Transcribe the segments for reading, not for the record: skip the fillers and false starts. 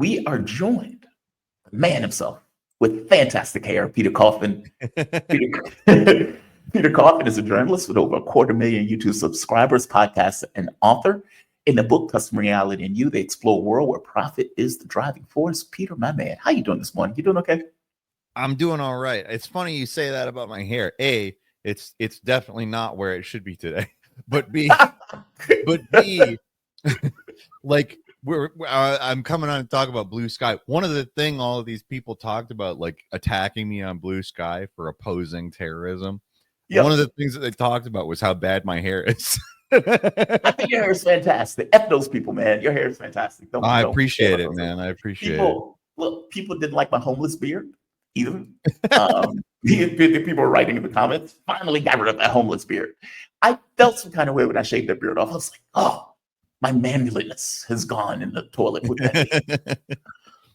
we are joined, the man himself, with fantastic hair, Peter Coffin. Peter, Peter Coffin is a journalist with over 250,000 YouTube subscribers, podcaster, and author. In the book Custom Reality and You, they explore a world where profit is the driving force. Peter, my man, how you doing this morning? You doing okay? I'm doing all right. It's funny you say that about my hair. A, it's definitely not where it should be today. But B, like I'm coming on to talk about Blue Sky. One of the thing all of these people talked about, like attacking me on Blue Sky for opposing terrorism. Yep. One of the things that they talked about was how bad my hair is. I think your hair is fantastic. F those people, man. Your hair is fantastic. I appreciate it, man. I appreciate it. Look, people didn't like my homeless beard either. People were writing in the comments, finally got rid of that homeless beard. I felt some kind of way when I shaved that beard off. I was like, oh, my manliness has gone in the toilet with that.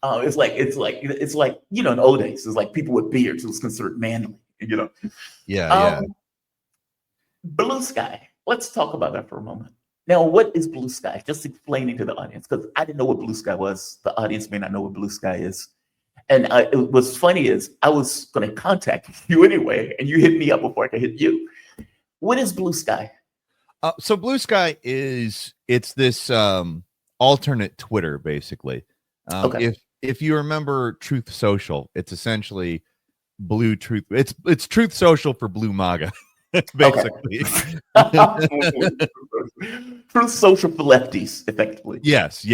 It's like you know, in the old days, it's like people with beards, it was considered manly, you know. Yeah. Blue Sky. Let's talk about that for a moment. Now, what is Blue Sky? Just explaining to the audience, because I didn't know what Blue Sky was. The audience may not know what Blue Sky is. And what's funny is I was going to contact you anyway, and you hit me up before I could hit you. What is Blue Sky? So Blue Sky it's this alternate Twitter, basically. Okay. If you remember Truth Social, it's essentially Blue Truth. It's Truth Social for Blue MAGA. Basically. Truth Social for lefties, effectively. Yes.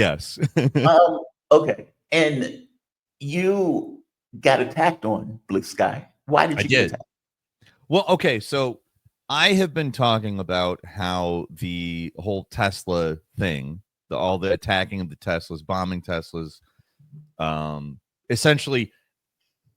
Okay. And you got attacked on Blue Sky. Why did you get attacked? Well, okay, so I have been talking about how the whole Tesla thing, all the attacking of the Teslas, bombing Teslas, essentially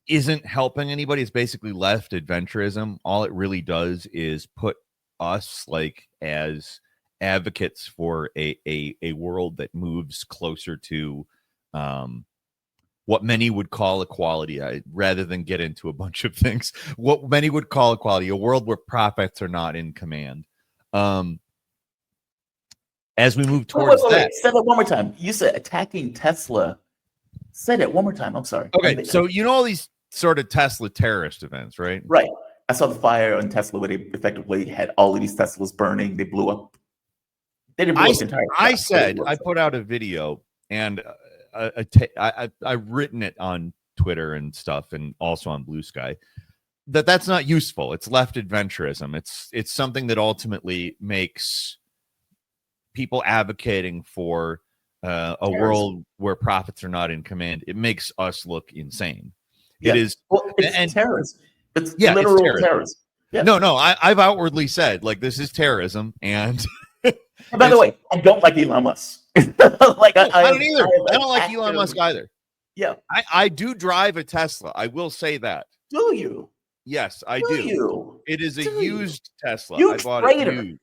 isn't helping anybody. It's basically left adventurism. All it really does is put us like as advocates for a world that moves closer to what many would call equality. Rather than get into a bunch of things, what many would call equality, a world where profits are not in command. As we move towards that. Say that one more time. You said attacking Tesla. Say that one more time. I'm sorry. Okay, so you know all these sort of Tesla terrorist events, right? Right. I saw the fire on Tesla where they effectively had all of these Teslas burning. They blew up. They didn't blow up the entire I put out a video, and I've written it on Twitter and stuff, and also on Blue Sky, that's not useful. It's left adventurism. It's something that ultimately makes people advocating for a world where profits are not in command. It makes us look insane. Yeah. It is. Well, it's terrorism. It's literal terrorism. Yeah. No. I've outwardly said like this is terrorism, and by the way, I don't like Elon Musk. I don't either. I don't like Elon Musk either. Yeah, I do drive a Tesla. I will say that. Do you? Yes, I do. It is a used Tesla. I bought it used.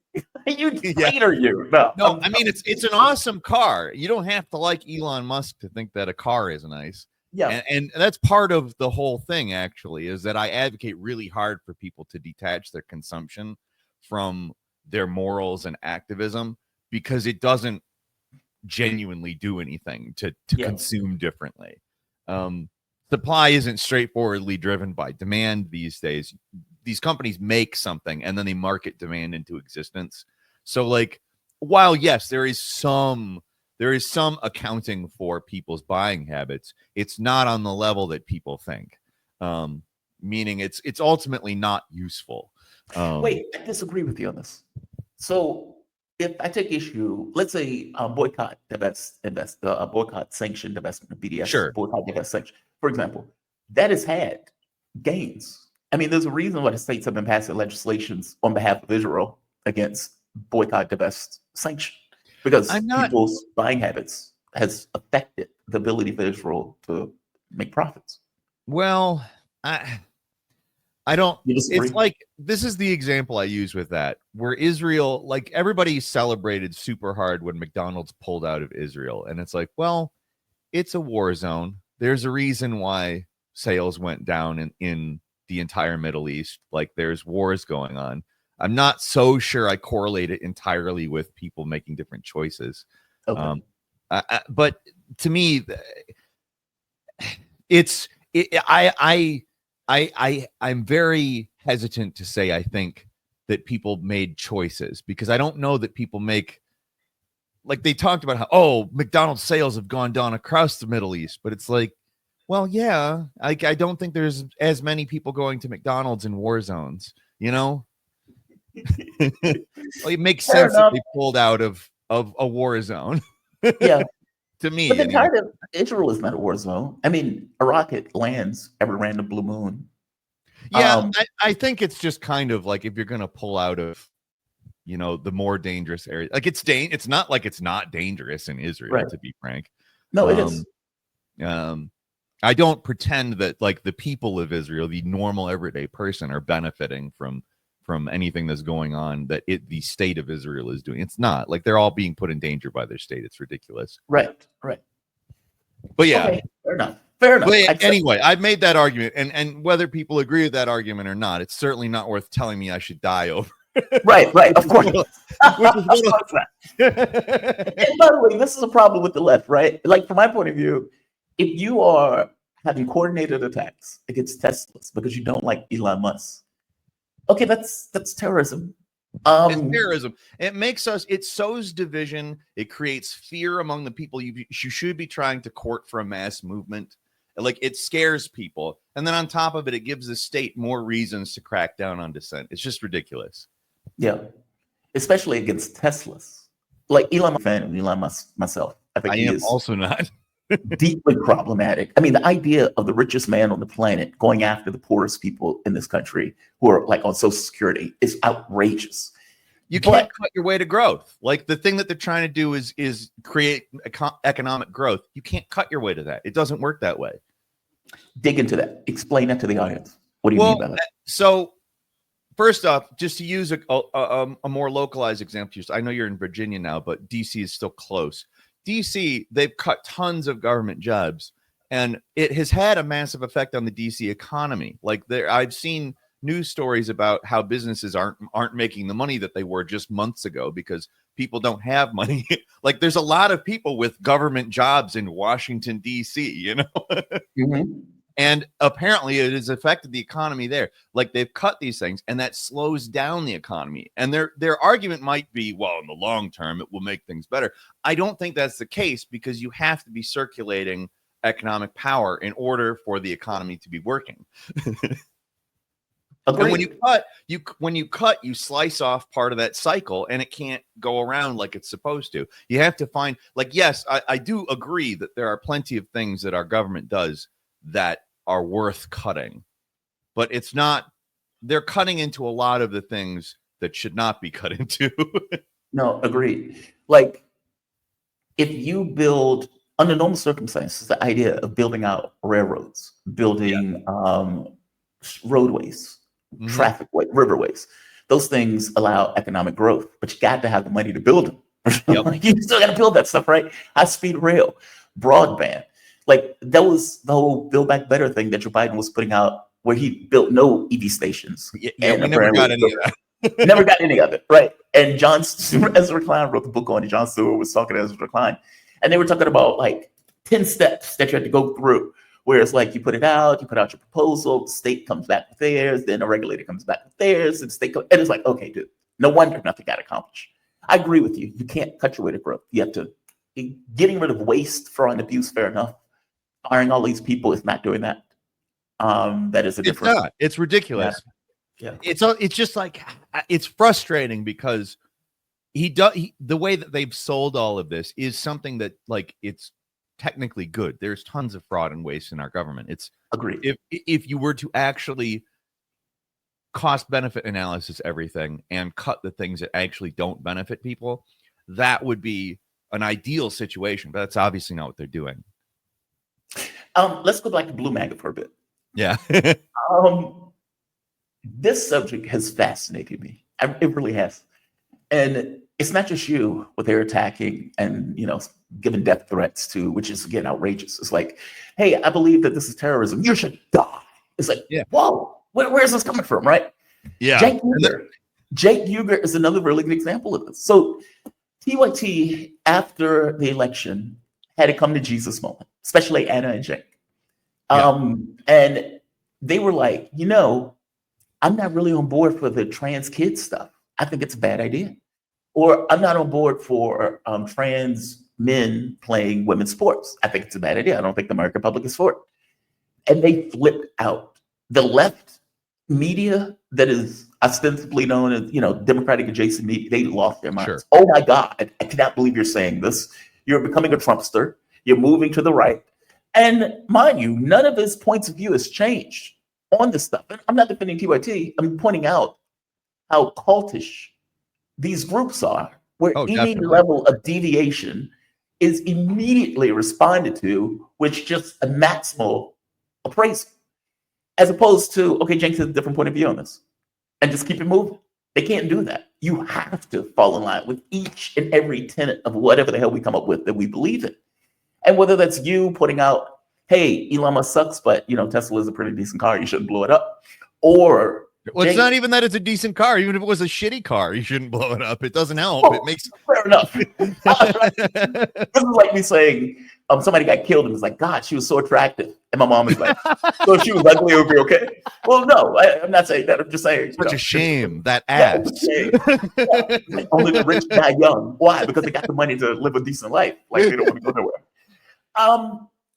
You traitor, you. No, I mean it's an awesome car. You don't have to like Elon Musk to think that a car is nice. Yeah, and that's part of the whole thing. Actually, is that I advocate really hard for people to detach their consumption from their morals and activism, because it doesn't genuinely do anything to consume differently. Supply isn't straightforwardly driven by demand these days. These companies make something and then they market demand into existence. So like, while yes, there is some accounting for people's buying habits, it's not on the level that people think. Meaning it's ultimately not useful. Wait, I disagree with you on this. So if I take issue, let's say boycott, boycott, sanction, divestment, BDS, sure. Boycott, divest, sanction, for example, that has had gains. I mean, there's a reason why the states have been passing legislations on behalf of Israel against boycott, divest, sanction, because people's buying habits has affected the ability for Israel to make profits. Well, I don't. It's like this is the example I use with that, where Israel, like everybody celebrated super hard when McDonald's pulled out of Israel, and it's like, well, it's a war zone. There's a reason why sales went down in the entire Middle East. Like there's wars going on. I'm not so sure I correlate it entirely with people making different choices. Okay. But to me, I'm very hesitant to say I think that people made choices, because I don't know that people make, like, they talked about how, McDonald's sales have gone down across the Middle East, but it's like, well, yeah, I don't think there's as many people going to McDonald's in war zones, Well, it makes Fair sense that enough. they pulled out of a war zone. Yeah. To me, But the anyway. entire Israel is not a war zone. I mean, a rocket lands every random blue moon. Yeah, I think it's just kind of like, if you're going to pull out of, the more dangerous area, like it's not like it's not dangerous in Israel, Right. to be frank. No, it is. I don't pretend that, like, the people of Israel, the normal everyday person, are benefiting from anything that's going on that the state of Israel is doing. It's not like they're all being put in danger by their state. It's ridiculous. Right. But yeah. Okay, fair enough. But anyway, I've made that argument, and whether people agree with that argument or not, it's certainly not worth telling me I should die over. Right. Of course. And by the way, this is a problem with the left, right? Like, from my point of view, if you are having coordinated attacks against Teslas because you don't like Elon Musk, okay, that's terrorism. It's terrorism. It sows division. It creates fear among the people you should be trying to court for a mass movement. Like, it scares people. And then on top of it, it gives the state more reasons to crack down on dissent. It's just ridiculous. Yeah. Especially against Teslas. Like, Elon Musk myself. I think he is also not. deeply problematic. I mean, the idea of the richest man on the planet going after the poorest people in this country who are, like, on Social Security is outrageous. You can't cut your way to growth. Like, the thing that they're trying to do is create economic growth. You can't cut your way to that. It doesn't work that way. Dig into that. Explain that to the audience. What do you mean by that? So, first off, just to use a more localized example, I know you're in Virginia now, but DC is still close. DC, they've cut tons of government jobs, and it has had a massive effect on the DC economy. Like, I've seen news stories about how businesses aren't making the money that they were just months ago because people don't have money. Like, there's a lot of people with government jobs in Washington, DC, Mm-hmm. And apparently it has affected the economy there. Like, they've cut these things, and that slows down the economy. And their argument might be, well, in the long term, it will make things better. I don't think that's the case, because you have to be circulating economic power in order for the economy to be working. And when you cut, you slice off part of that cycle, and it can't go around like it's supposed to. You have to find, like, yes, I do agree that there are plenty of things that our government does that are worth cutting, but it's not, they're cutting into a lot of the things that should not be cut into. No, agreed. Like, if you build, under normal circumstances, the idea of building out railroads, building roadways, traffic riverways, those things allow economic growth, but you got to have the money to build them. Yep. You still got to build that stuff, right? High-speed rail, broadband. Like, that was the whole Build Back Better thing that Joe Biden was putting out, where he built no EV stations. Yeah, we never got any of that. Never got any of it, right? And Ezra Klein wrote the book on it. John Stewart was talking to Ezra Klein, and they were talking about, like, 10 steps that you had to go through, where it's like, you put out your proposal, the state comes back with theirs, then a regulator comes back with theirs, and the state and it's like, okay, dude, no wonder nothing got accomplished. I agree with you. You can't cut your way to growth. You have to, getting rid of waste, fraud, and abuse, fair enough. Firing all these people is not doing that. That is a different. It's not. It's ridiculous. Yeah. It's just like, it's frustrating, because the way that they've sold all of this is something that, like, it's technically good. There's tons of fraud and waste in our government. It's agreed. If you were to actually cost benefit analysis everything and cut the things that actually don't benefit people, that would be an ideal situation. But that's obviously not what they're doing. Let's go back to Blue MAGA for a bit. Yeah. This subject has fascinated me. It really has. And it's not just you, what they're attacking and, giving death threats to, which is, again, outrageous. It's like, hey, I believe that this is terrorism. You should die. It's like, whoa, where is this coming from, right? Yeah. Jake Uger is another really good example of this. So TYT, after the election, had a come to Jesus moment, especially Anna and Jake. And they were like, I'm not really on board for the trans kid stuff. I think it's a bad idea. Or I'm not on board for trans men playing women's sports. I think it's a bad idea. I don't think the American public is for it. And they flipped out. The left media that is ostensibly known as, Democratic adjacent media, they lost their minds. Sure. Oh my God, I cannot believe you're saying this. You're becoming a Trumpster. You're moving to the right. And mind you, none of his points of view has changed on this stuff. And I'm not defending TYT. I'm pointing out how cultish these groups are, where any definitely. level of deviation is immediately responded to with just a maximal appraisal, as opposed to, okay, Jenks has a different point of view on this, and just keep it moving. They can't do that. You have to fall in line with each and every tenet of whatever the hell we come up with that we believe in. And whether that's you putting out, hey, Elon Musk sucks, but Tesla is a pretty decent car, you shouldn't blow it up. Or it's not even that it's a decent car. Even if it was a shitty car, you shouldn't blow it up. It doesn't help. It makes fair enough. This is like me saying somebody got killed and was like, God, she was so attractive. And my mom is like, so if she was ugly, it would be okay. Well, no, I'm not saying that. I'm just saying such a shame. That ass. Like, only the rich die young. Why? Because they got the money to live a decent life. Like they don't want to go nowhere.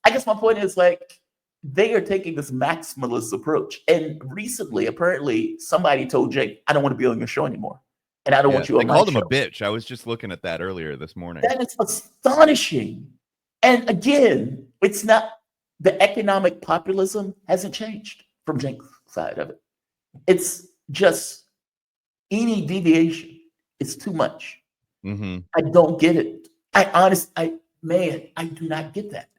I guess my point is, like, they are taking this maximalist approach. And recently, apparently, somebody told Jake, I don't want to be on your show anymore. And I don't want you on my show. They called him a bitch. I was just looking at that earlier this morning. That is astonishing. And again, it's not, the economic populism hasn't changed from Jake's side of it. It's just any deviation is too much. Mm-hmm. I don't get it. I do not get that.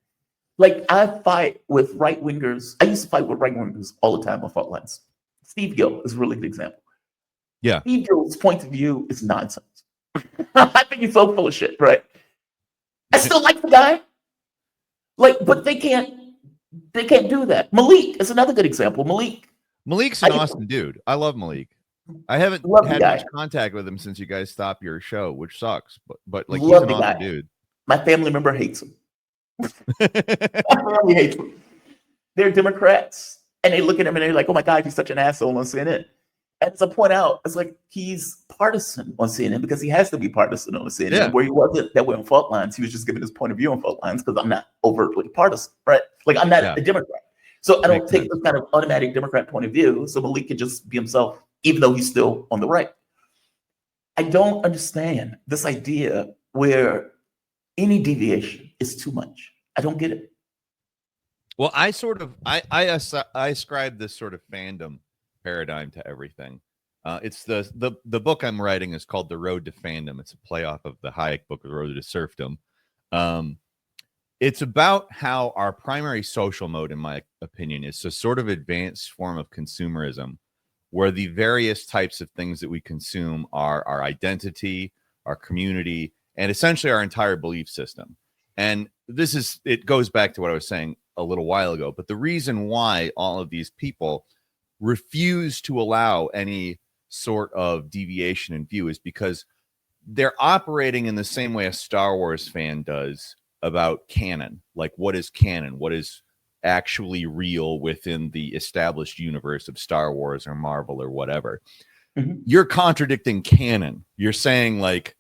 Like, I fight with right-wingers. I used to fight with right-wingers all the time on fault lines. Steve Gill is a really good example. Yeah. Steve Gill's point of view is nonsense. I think he's so full of shit, right? I still like the guy. Like, but they can't do that. Malik is another good example. Malik's an awesome dude. I love Malik. I haven't had much contact with him since you guys stopped your show, which sucks. But like, he's an awesome dude. My family member hates him. My family hates him. They're Democrats, and they look at him and they're like, "Oh my God, he's such an asshole on CNN." And as I point out, it's like he's partisan on CNN because he has to be partisan on CNN. Yeah. Where he wasn't that way on fault lines, he was just giving his point of view on fault lines because I'm not overtly partisan, right? Like, I'm not a Democrat, so I don't take this kind of automatic Democrat point of view. So Malik can just be himself, even though he's still on the right. I don't understand this idea where any deviation is too much. I don't get it. Well, I ascribe this sort of fandom paradigm to everything. It's the book I'm writing is called The Road to Fandom. It's a play off of the Hayek book, The Road to Serfdom. It's about how our primary social mode, in my opinion, is a sort of advanced form of consumerism, where the various types of things that we consume are our identity, our community, and essentially our entire belief system. And it goes back to what I was saying a little while ago, but the reason why all of these people refuse to allow any sort of deviation in view is because they're operating in the same way a Star Wars fan does about canon. Like, what is canon? What is actually real within the established universe of Star Wars or Marvel or whatever? Mm-hmm. You're contradicting canon. You're saying, like,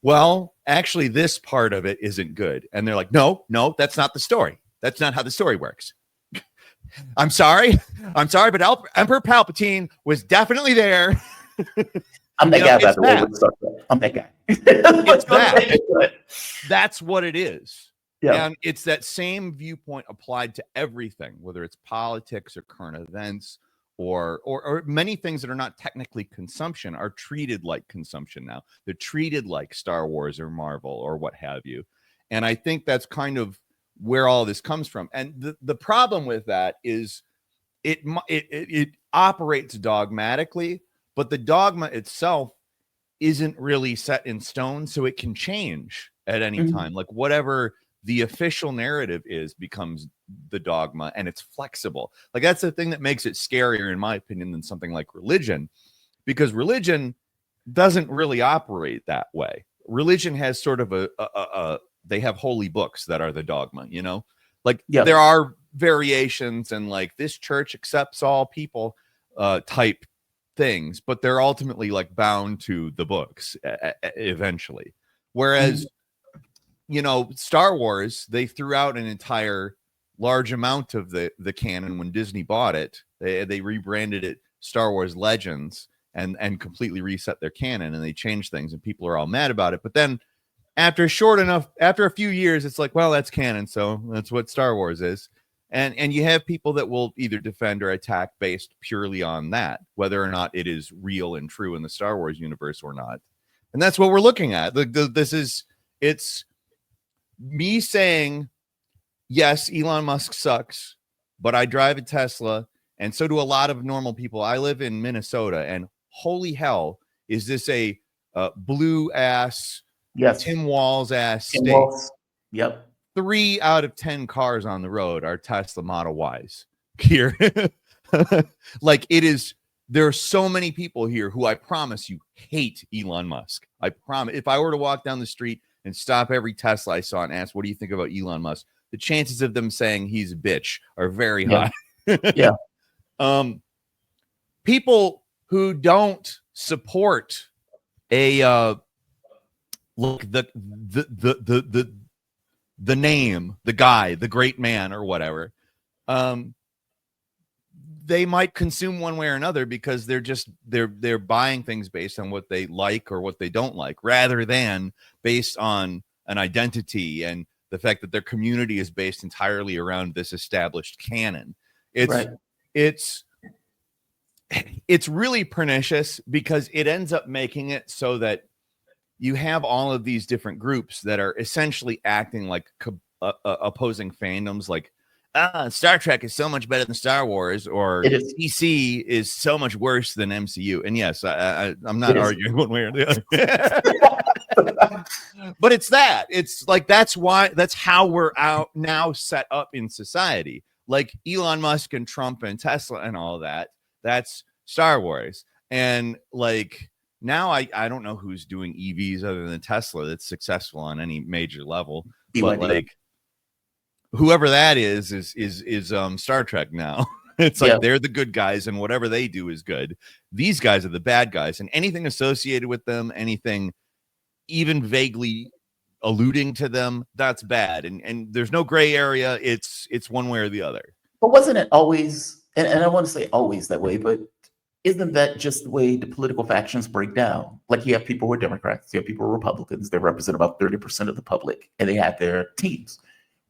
well, actually, this part of it isn't good. And they're like, no, that's not the story. That's not how the story works. I'm sorry, but Emperor Palpatine was definitely there. I'm that guy about the way Star Trek. I'm that guy. It's that. That's what it is. Yeah. And it's that same viewpoint applied to everything, whether it's politics or current events or many things that are not technically consumption are treated like consumption now. They're treated like Star Wars or Marvel or what have you. And I think that's kind of where all this comes from. And the problem with that is it operates dogmatically, but the dogma itself isn't really set in stone, so it can change at any time. Like, whatever the official narrative is becomes the dogma, and it's flexible. Like, that's the thing that makes it scarier, in my opinion, than something like religion, because religion doesn't really operate that way. Religion has sort of they have holy books that are the dogma, like there are variations and like this church accepts all people type things, but they're ultimately like bound to the books eventually. Whereas, you know, Star Wars, they threw out an entire large amount of the canon when Disney bought it. They rebranded it Star Wars Legends and completely reset their canon, and they changed things, and people are all mad about it. But then after a few years, it's like, well, that's canon, so that's what Star Wars is. And you have people that will either defend or attack based purely on that, whether or not it is real and true in the Star Wars universe or not. And that's what we're looking at. It's me saying, yes, Elon Musk sucks, but I drive a Tesla, and so do a lot of normal people. I live in Minnesota, and holy hell, is this a blue ass, Tim Walz ass state? Yep. 3 out of 10 cars on the road are Tesla Model Ys here. Like it is. There are so many people here who I promise you hate Elon Musk. I promise. If I were to walk down the street and stop every Tesla I saw and ask, what do you think about Elon Musk? The chances of them saying he's a bitch are very high. Yeah. People who don't support a look the name, the guy, the great man or whatever, they might consume one way or another because they're buying things based on what they like or what they don't like, rather than based on an identity and the fact that their community is based entirely around this established canon. It's really pernicious because it ends up making it so that you have all of these different groups that are essentially acting like opposing fandoms, like Star Trek is so much better than Star Wars, or DC is so much worse than MCU. And yes, I'm not arguing one way or the other. But it's like that's how we're out now set up in society. Like Elon Musk and Trump and Tesla and all that, that's Star Wars. And like now I don't know who's doing EVs other than Tesla that's successful on any major level. But like whoever that is Star Trek now. It's like they're the good guys and whatever they do is good. These guys are the bad guys, and anything associated with them, anything even vaguely alluding to them, that's bad. And there's no gray area. It's one way or the other. But wasn't it always, and I want to say always that way, but isn't that just the way the political factions break down? Like you have people who are Democrats, you have people who are Republicans, they represent about 30% of the public, and they have their teams.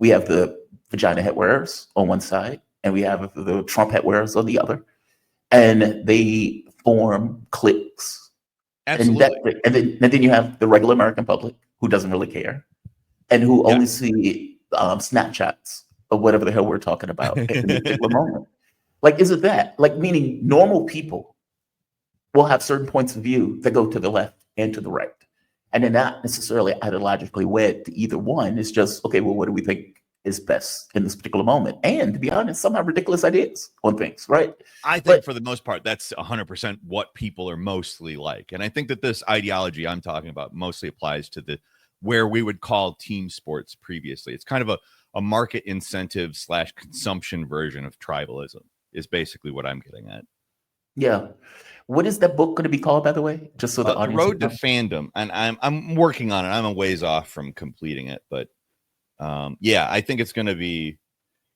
We have the vagina het wearers on one side, and we have the Trump het wearers on the other. And they form cliques. Absolutely. And then you have the regular American public who doesn't really care and who only see Snapchats of whatever the hell we're talking about at the particular moment. Like, is it that? Like, meaning normal people will have certain points of view that go to the left and to the right. And they're not necessarily ideologically wed to either one. It's just, okay, well, what do we think is best in this particular moment? And to be honest, some have ridiculous ideas on things, right? I think for the most part, that's 100% what people are mostly like. And I think that this ideology I'm talking about mostly applies to where we would call team sports previously. It's kind of a market incentive / consumption version of tribalism is basically what I'm getting at. Yeah. What is that book going to be called, by the way? Just so the audience Road to Fandom. And I'm working on it. I'm a ways off from completing it, but I think it's going to be,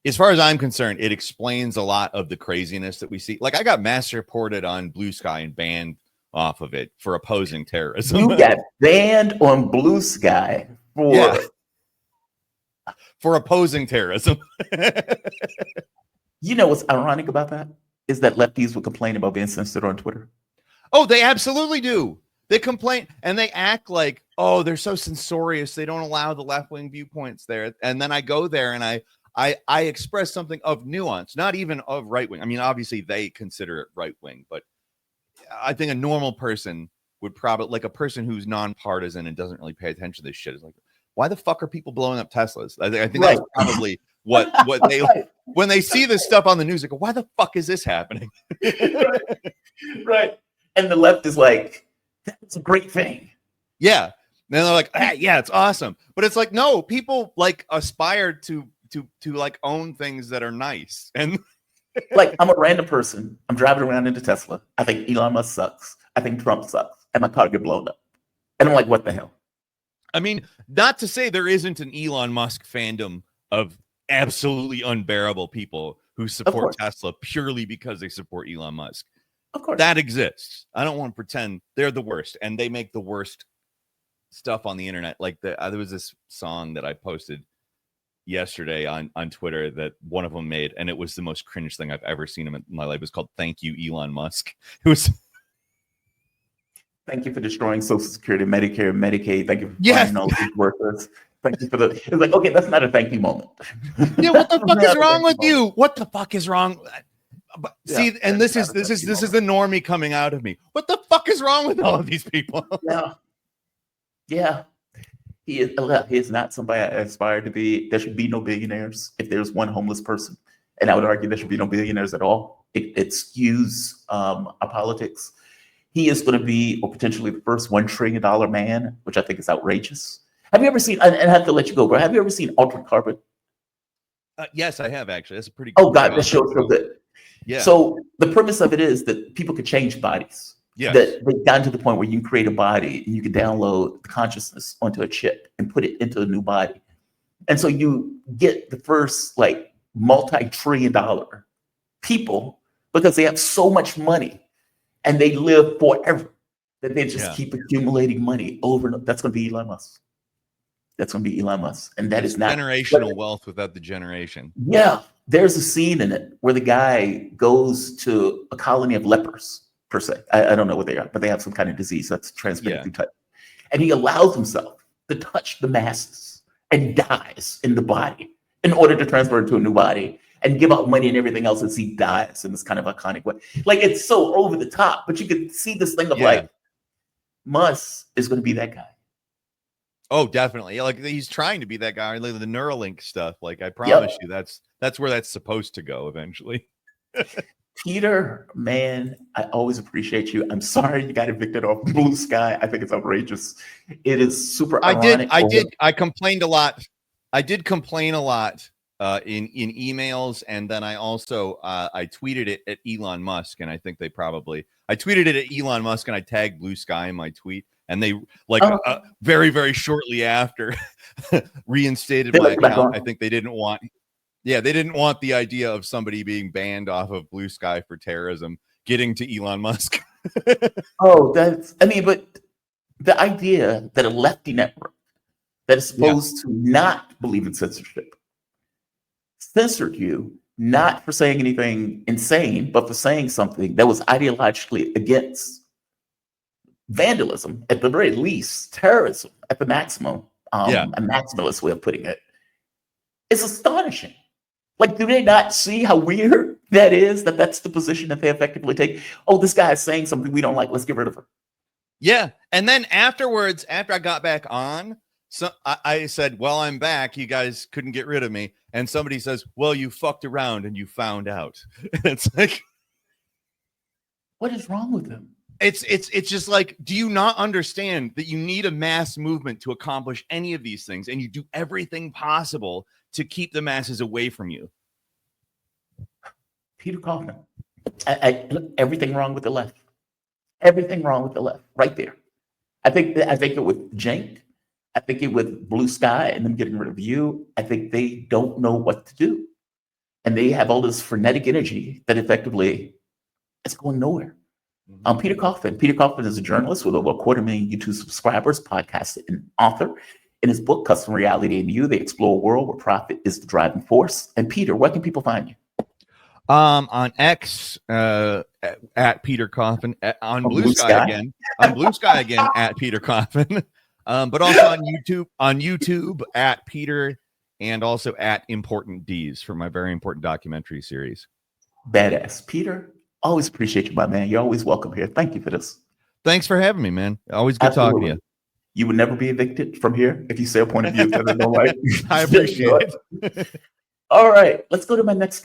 as far as I'm concerned, it explains a lot of the craziness that we see. Like I got mass reported on Blue Sky and banned off of it for opposing terrorism. You got banned on Blue Sky for opposing terrorism. You know what's ironic about that? Is that lefties would complain about being censored on Twitter. Oh, they absolutely do. They complain and they act like, oh, they're so censorious. They don't allow the left-wing viewpoints there. And then I go there and I express something of nuance, not even of right-wing. I mean, obviously they consider it right-wing, but I think a normal person would probably, like a person who's nonpartisan and doesn't really pay attention to this shit, is like, why the fuck are people blowing up Teslas? I think that's probably what they when they see this stuff on the news, they go, why the fuck is this happening? Right. And the left is like, that's a great thing. Yeah. And they're like, yeah, it's awesome. But it's like, no, people like aspire to like own things that are nice. And like, I'm a random person. I'm driving around into Tesla. I think Elon Musk sucks. I think Trump sucks. And my car get blown up. And I'm like, what the hell? I mean, not to say there isn't an Elon Musk fandom of absolutely unbearable people who support Tesla purely because they support Elon Musk. Of course. That exists. I don't want to pretend they're the worst and they make the worst stuff on the internet. Like there was this song that I posted yesterday on Twitter that one of them made, and it was the most cringe thing I've ever seen in my life. It was called "Thank You, Elon Musk." It was thank you for destroying Social Security, Medicare, Medicaid. Thank you for finding all these workers. Thank you for the. It's like, okay, that's not a thank you moment. Yeah, what the fuck is wrong with you? What the fuck is wrong? But see, and this is the normie coming out of me. What the fuck is wrong with all of these people? Yeah. He is not somebody I aspire to be. There should be no billionaires if there's one homeless person. And I would argue there should be no billionaires at all. It skews our politics. He is going to be, or potentially, the first $1 trillion man, which I think is outrageous. Have you ever seen, and I have to let you go, bro, have you ever seen Altered Carbon? Yes, I have, actually. That's a pretty good. Oh, God, that show's so good. Yeah. So the premise of it is that people could change bodies. Yeah. That they've gotten to the point where you can create a body and you can download the consciousness onto a chip and put it into a new body. And so you get the first like multi-trillion-dollar people because they have so much money and they live forever that they just keep accumulating money over and over. That's going to be Elon Musk. That's going to be Elon Musk. And that is not generational wealth without the generation. Yeah. There's a scene in it where the guy goes to a colony of lepers. Per se. I don't know what they are, but they have some kind of disease that's transmitted through touch. And he allows himself to touch the masses and dies in the body in order to transfer it to a new body and give out money and everything else as he dies in this kind of iconic way. Like, it's so over the top, but you can see this thing of like, Musk is going to be that guy. Oh, definitely. Like, he's trying to be that guy. Like the Neuralink stuff. Like, I promise you, that's where that's supposed to go eventually. Peter, man, I always appreciate you. I'm sorry you got evicted off Blue Sky. I think it's outrageous. It is super ironic. I complained a lot. I did complain a lot in emails, and then I also I tweeted it at Elon Musk, and I think I tweeted it at Elon Musk, and I tagged Blue Sky in my tweet, and they very, very shortly after reinstated my account. I think they didn't want. Yeah, they didn't want the idea of somebody being banned off of Blue Sky for terrorism getting to Elon Musk. But the idea that a lefty network that is supposed to not believe in censorship censored you, not for saying anything insane, but for saying something that was ideologically against vandalism, at the very least, terrorism at the maximum, a maximalist way of putting it, is astonishing. Like, do they not see how weird that is? That's the position that they effectively take. Oh, this guy is saying something we don't like. Let's get rid of her. Yeah. And then afterwards, after I got back on, so I said, well, I'm back. You guys couldn't get rid of me. And somebody says, well, you fucked around and you found out. It's like, what is wrong with them? It's just like, do you not understand that you need a mass movement to accomplish any of these things? And you do everything possible to keep the masses away from you. Peter Coffin. Look, everything wrong with the left. Everything wrong with the left, right there. I think it with Cenk. I think it with Blue Sky and them getting rid of you. I think they don't know what to do, and they have all this frenetic energy that effectively it's going nowhere. Peter Coffin. Peter Coffin is a journalist with over 250,000 YouTube subscribers, podcaster, and author. In his book, Custom Reality and You, they explore a world where profit is the driving force. And Peter, where can people find you? On X at Peter Coffin, on Blue Sky again, on Blue Sky again at Peter Coffin, but also on YouTube at Peter, and also at Important D's for my very important documentary series. Badass, Peter. Always appreciate you, my man. You're always welcome here. Thank you for this. Thanks for having me, man. Always good talking to you. You would never be evicted from here if you say a point of view that I don't like. I appreciate it. All right, let's go to my next